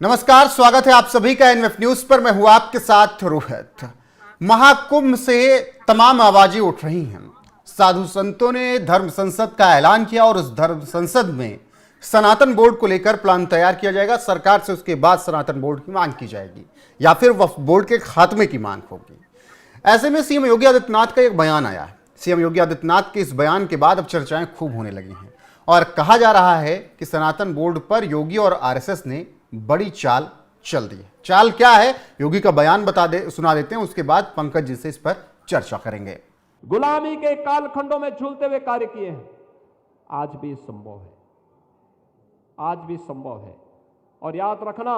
नमस्कार, स्वागत है आप सभी का एनएफ न्यूज पर। मैं हूं आपके साथ रोहित। महाकुंभ से तमाम आवाजें उठ रही हैं। साधु संतों ने धर्म संसद का ऐलान किया और उस धर्म संसद में सनातन बोर्ड को लेकर प्लान तैयार किया जाएगा। सरकार से उसके बाद सनातन बोर्ड की मांग की जाएगी या फिर वक्फ बोर्ड के खात्मे की मांग होगी। ऐसे में सीएम योगी आदित्यनाथ का एक बयान आया है। सीएम योगी आदित्यनाथ के इस बयान के बाद अब चर्चाएं खूब होने लगी हैं और कहा जा रहा है कि सनातन बोर्ड पर योगी और आरएसएस ने बड़ी चाल चल दी है। चाल क्या है, योगी का बयान सुना देते हैं, उसके बाद पंकज जी से इस पर चर्चा करेंगे। गुलामी के कालखंडों में झूलते हुए कार्य किए हैं, आज भी संभव है, आज भी संभव है। और याद रखना,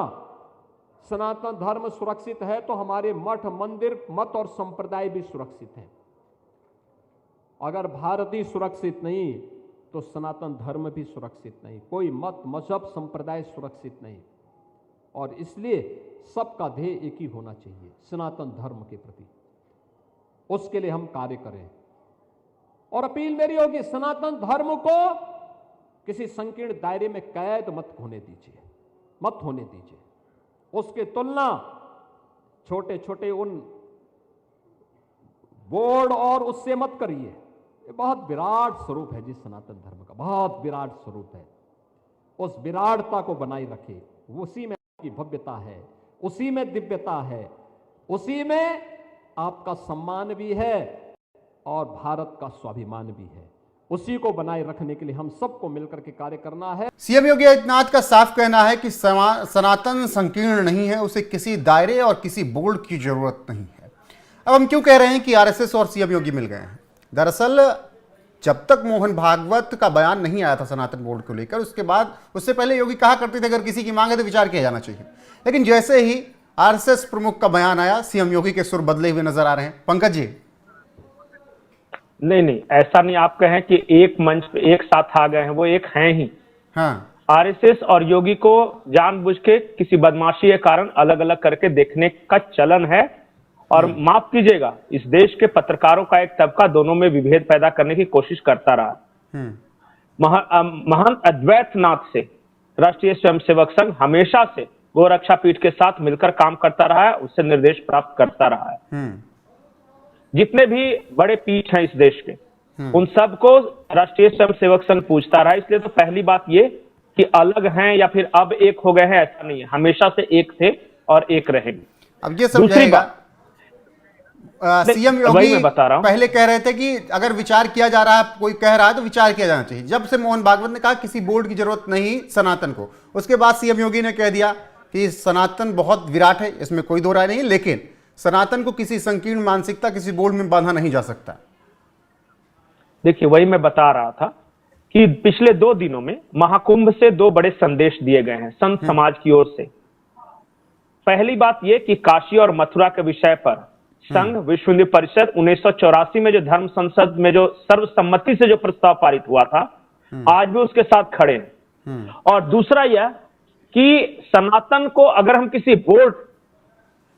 सनातन धर्म सुरक्षित है तो हमारे मठ, मंदिर, मत और संप्रदाय भी सुरक्षित हैं। अगर भारत ही सुरक्षित नहीं तो सनातन धर्म भी सुरक्षित नहीं, कोई मत, मजहब, संप्रदाय सुरक्षित नहीं। और इसलिए सबका ध्येय एक ही होना चाहिए, सनातन धर्म के प्रति। उसके लिए हम कार्य करें। और अपील मेरी होगी, सनातन धर्म को किसी संकीर्ण दायरे में कैद मत होने दीजिए, मत होने दीजिए। उसकी तुलना छोटे छोटे उन बोर्ड और उससे मत करिए। ये बहुत विराट स्वरूप है जी सनातन धर्म का, बहुत विराट स्वरूप है। उस विराटता को बनाए रखे, उसी में की भव्यता है, उसी में दिव्यता है, उसी में आपका सम्मान भी है और भारत का स्वाभिमान भी है। उसी को बनाए रखने के लिए हम सबको मिलकर के कार्य करना है। सीएम योगी आदित्यनाथ का साफ कहना है कि सनातन संकीर्ण नहीं है, उसे किसी दायरे और किसी बोर्ड की जरूरत नहीं है। अब हम क्यों कह रहे हैं कि आरएसएस और सीएम योगी मिल गए हैं? दरअसल जब तक मोहन भागवत का बयान नहीं आया था सनातन बोर्ड को लेकर, उसके बाद उससे पहले योगी कहा करते थे अगर किसी की मांग है तो विचार किया जाना चाहिए। लेकिन जैसे ही आरएसएस प्रमुख का बयान आया, सीएम योगी के सुर बदले हुए नजर आ रहे हैं। पंकज जी, नहीं, ऐसा नहीं आप कहें कि एक मंच पे एक साथ आ गए हैं, वो एक हैं ही। हाँ, आरएसएस और योगी को जानबूझ के किसी बदमाशी के कारण अलग अलग करके देखने का चलन है। और माफ कीजिएगा, इस देश के पत्रकारों का एक तबका दोनों में विभेद पैदा करने की कोशिश करता रहा। महान अद्वैतनाथ से राष्ट्रीय स्वयंसेवक संघ हमेशा से गोरक्षा पीठ के साथ मिलकर काम करता रहा है, उससे निर्देश प्राप्त करता रहा है। जितने भी बड़े पीठ हैं इस देश के, उन सबको राष्ट्रीय स्वयंसेवक संघ पूछता रहा। इसलिए तो पहली बात ये कि अलग हैं या फिर अब एक हो गए हैं, ऐसा नहीं है। हमेशा से एक थे और एक रहेंगे। अब ये समझाइएगा, सीएम योगी बता रहा हूं, पहले कह रहे थे कि अगर विचार किया जा रहा है, कोई कह रहा है तो विचार किया जाना चाहिए। जब से मोहन भागवत ने कहा किसी बोर्ड की जरूरत नहीं सनातन को, उसके बाद सीएम योगी ने कह दिया कि सनातन बहुत विराट है, इसमें कोई दो राय नहीं, लेकिन सनातन को किसी संकीर्ण मानसिकता, किसी बोर्ड में बांधा नहीं जा सकता। देखिए, वही मैं बता रहा था कि पिछले 2 दिनों में महाकुंभ से 2 बड़े संदेश दिए गए हैं संत समाज की ओर से। पहली बात यह कि काशी और मथुरा के विषय पर संघ विश्व हिंदू परिषद 1984 में जो धर्म संसद में जो सर्वसम्मति से जो प्रस्ताव पारित हुआ था, आज भी उसके साथ खड़े हैं। और दूसरा यह कि सनातन को अगर हम किसी बोर्ड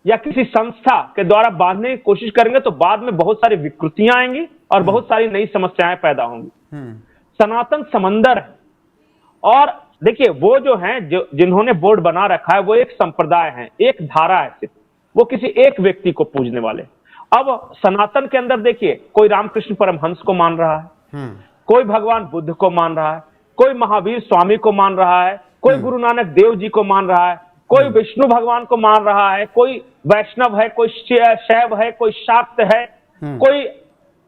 या किसी संस्था के द्वारा बांधने की कोशिश करेंगे तो बाद में बहुत सारी विकृतियां आएंगी और बहुत सारी नई समस्याएं पैदा होंगी। सनातन समंदर है। और देखिए, वो जो हैं, जिन्होंने बोर्ड बना रखा है, वो एक संप्रदाय है, एक धारा है, सिर्फ वो किसी एक व्यक्ति को पूजने वाले। अब सनातन के अंदर देखिए, कोई रामकृष्ण परमहंस को मान रहा है, कोई भगवान बुद्ध को मान रहा है, कोई महावीर स्वामी को मान रहा है, कोई गुरु नानक देव जी को मान रहा है, कोई विष्णु भगवान को मान रहा है, कोई वैष्णव है, कोई शैव है, कोई शाक्त है, कोई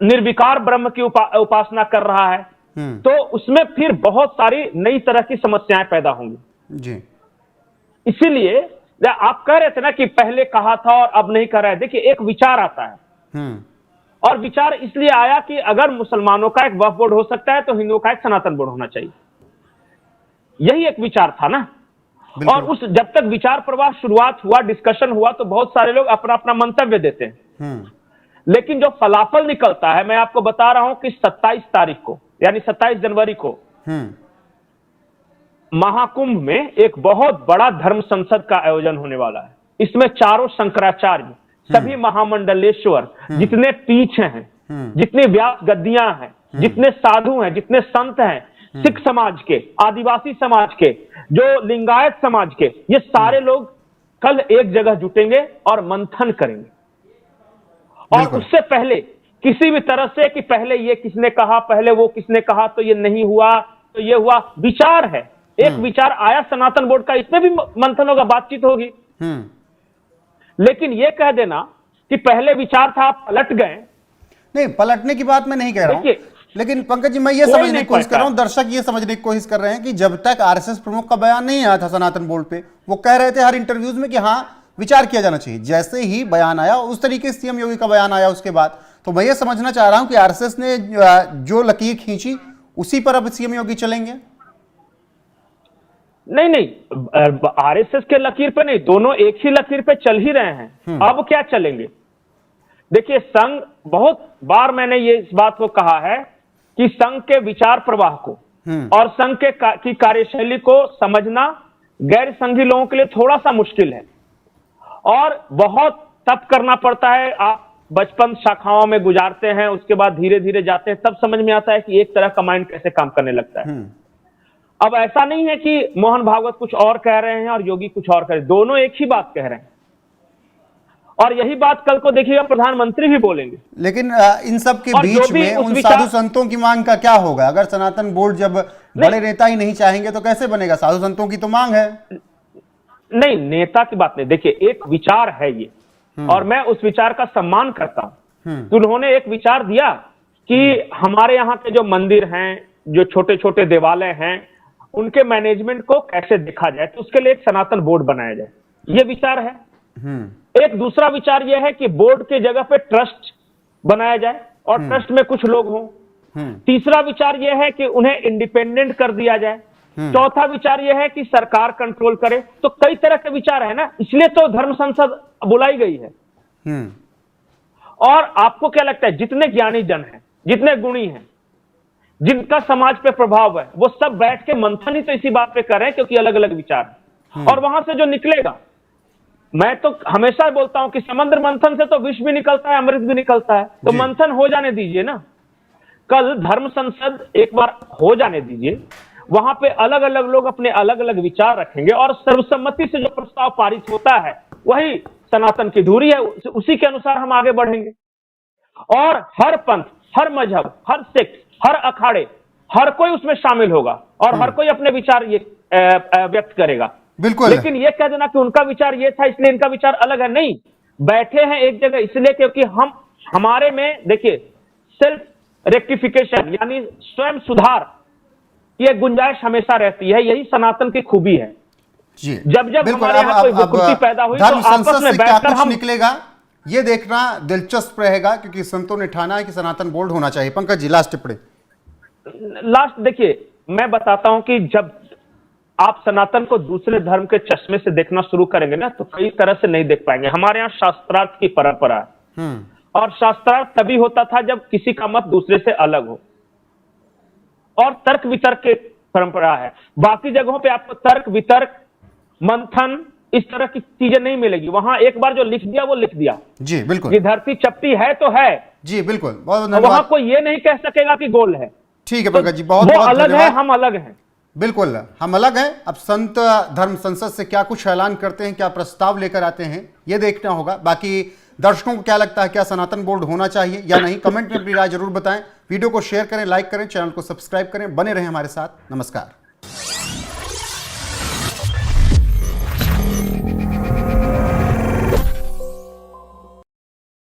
निर्विकार ब्रह्म की उपासना कर रहा है। तो उसमें फिर बहुत सारी नई तरह की समस्याएं पैदा होंगी जी। इसीलिए आप कह रहे थे ना कि पहले कहा था और अब नहीं कर रहा है। देखिए, एक विचार आता है और विचार इसलिए आया कि अगर मुसलमानों का एक वक्फ बोर्ड हो सकता है तो हिंदुओं का एक सनातन बोर्ड होना चाहिए। यही एक विचार था ना। और उस जब तक विचार प्रवाह शुरुआत हुआ, डिस्कशन हुआ, तो बहुत सारे लोग अपना अपना मंतव्य देते हैं। लेकिन जो फलाफल निकलता है, मैं आपको बता रहा हूं कि 27 तारीख को, यानी 27 जनवरी को महाकुंभ में एक बहुत बड़ा धर्म संसद का आयोजन होने वाला है। इसमें चारों शंकराचार्य, सभी महामंडलेश्वर, जितने पीठ हैं, जितनी व्यास गद्दियां हैं, जितने साधु हैं, जितने संत हैं, सिख समाज के, आदिवासी समाज के, जो लिंगायत समाज के, ये सारे लोग कल एक जगह जुटेंगे और मंथन करेंगे। और बिल्कुल। उससे पहले किसी भी तरह से कि पहले ये किसने कहा, पहले वो किसने कहा, तो ये नहीं हुआ, तो ये हुआ, विचार है, एक विचार आया सनातन बोर्ड का, इसमें भी मंथन होगा, बातचीत होगी। लेकिन ये कह देना कि पहले विचार था आप पलट गए, नहीं, पलटने की बात मैं नहीं कह रहा हूं, देखिए, लेकिन पंकज जी मैं ये कोई समझने नहीं की कोशिश कर रहा हूं, पलटा। दर्शक ये समझने की कोशिश कर रहे हैं कि जब तक आरएसएस प्रमुख का बयान नहीं आया था सनातन बोर्ड पे, वो कह रहे थे हर इंटरव्यूज में कि हाँ विचार किया जाना चाहिए। जैसे ही बयान आया उस तरीके से सीएम योगी का बयान आया उसके बाद, तो मैं ये समझना चाह रहा हूं कि आरएसएस ने जो लकीर खींची उसी पर अब सीएम योगी चलेंगे। नहीं नहीं, आरएसएस के लकीर पे नहीं, दोनों एक ही लकीर पे चल ही रहे हैं। अब क्या चलेंगे? देखिए, संघ, बहुत बार मैंने ये इस बात को कहा है कि संघ के विचार प्रवाह को और संघ के की कार्यशैली को समझना गैर संघी लोगों के लिए थोड़ा सा मुश्किल है और बहुत तप करना पड़ता है। आप बचपन शाखाओं में गुजारते हैं, उसके बाद धीरे धीरे जाते हैं, तब समझ में आता है कि एक तरह का माइंड कैसे काम करने लगता है। अब ऐसा नहीं है कि मोहन भागवत कुछ और कह रहे हैं और योगी कुछ और कह रहे हैं, दोनों एक ही बात कह रहे हैं और यही बात कल को देखिएगा प्रधानमंत्री भी बोलेंगे। लेकिन इन सब के और जो बीच भी में उस उन विचार- साधु संतों की मांग का क्या होगा? अगर सनातन बोर्ड जब बड़े नेता ही नहीं चाहेंगे तो कैसे बनेगा? साधु संतों की तो मांग है। नहीं, नेता की बात नहीं, देखिए एक विचार है ये और मैं उस विचार का सम्मान करता हूं। तो उन्होंने एक विचार दिया कि हमारे यहाँ के जो मंदिर हैं, जो छोटे छोटे देवालय हैं, उनके मैनेजमेंट को कैसे देखा जाए, तो उसके लिए एक सनातन बोर्ड बनाया जाए, ये विचार है। एक दूसरा विचार यह है कि बोर्ड के जगह पे ट्रस्ट बनाया जाए और ट्रस्ट में कुछ लोग हों। तीसरा विचार यह है कि उन्हें इंडिपेंडेंट कर दिया जाए। चौथा विचार यह है कि सरकार कंट्रोल करे। तो कई तरह के विचार है ना, इसलिए तो धर्म संसद बुलाई गई है। और आपको क्या लगता है, जितने ज्ञानी जन हैं, जितने गुणी हैं, जिनका समाज पे प्रभाव है, वो सब बैठ के मंथन ही तो इसी बात पे कर रहे हैं, क्योंकि अलग अलग विचार है। और वहां से जो निकलेगा, मैं तो हमेशा बोलता हूं कि समुद्र मंथन से तो विष भी निकलता है, अमृत भी निकलता है। तो मंथन हो जाने दीजिए ना, कल धर्म संसद एक बार हो जाने दीजिए, वहां पे अलग अलग लोग अपने अलग अलग विचार रखेंगे और सर्वसम्मति से जो प्रस्ताव पारित होता है वही सनातन की धुरी है, उसी के अनुसार हम आगे बढ़ेंगे। और हर पंथ, हर मजहब, हर सिख, हर अखाड़े, हर कोई उसमें शामिल होगा और हर कोई अपने विचार ये व्यक्त करेगा। बिल्कुल। लेकिन ये कह देना कि उनका विचार ये था इसलिए इनका विचार अलग है, नहीं। बैठे हैं एक जगह इसलिए क्योंकि हमारे में देखिए सेल्फ रेक्टिफिकेशन यानी स्वयं सुधार, ये गुंजाइश हमेशा रहती है, यही सनातन की खूबी है। जी जब जब बिल्कुल। हमारे यहाँ कोई विकृति पैदा हुई तो धर्म आपस संसद में से क्या बैठकर कुछ हम निकलेगा ये देखना दिलचस्प रहेगा, क्योंकि संतों ने ठाना है कि सनातन बोर्ड होना चाहिए। पंकज जी, लास्ट टिप्पणी। लास्ट देखिए, मैं बताता हूं कि जब आप सनातन को दूसरे धर्म के चश्मे से देखना शुरू करेंगे ना, तो कई तरह से नहीं देख पाएंगे। हमारे यहाँ शास्त्रार्थ की परंपरा है और शास्त्रार्थ तभी होता था जब किसी का मत दूसरे से अलग हो, और तर्क वितर्क की परंपरा है। बाकी जगहों पे आपको तर्क वितर्क, मंथन, इस तरह की चीजें नहीं मिलेगी। वहां एक बार जो लिख दिया वो लिख दिया। जी बिल्कुल। ये धरती चपटी है तो है। जी बिल्कुल, बहुत वहां धन्यवाद। कोई ये नहीं कह सकेगा कि गोल है। ठीक है पंकज जी, बहुत वो बहुत अलग है, धन्यवाद। हम अलग हैं। बिल्कुल, हम अलग हैं। अब संत धर्म संसद से क्या कुछ ऐलान करते हैं, क्या प्रस्ताव लेकर आते हैं, ये देखना होगा। बाकी दर्शकों को क्या लगता है, क्या सनातन बोर्ड होना चाहिए या नहीं, कमेंट में अपनी राय जरूर बताएं। वीडियो को शेयर करें, लाइक करें, चैनल को सब्सक्राइब करें, बने रहें हमारे साथ। नमस्कार।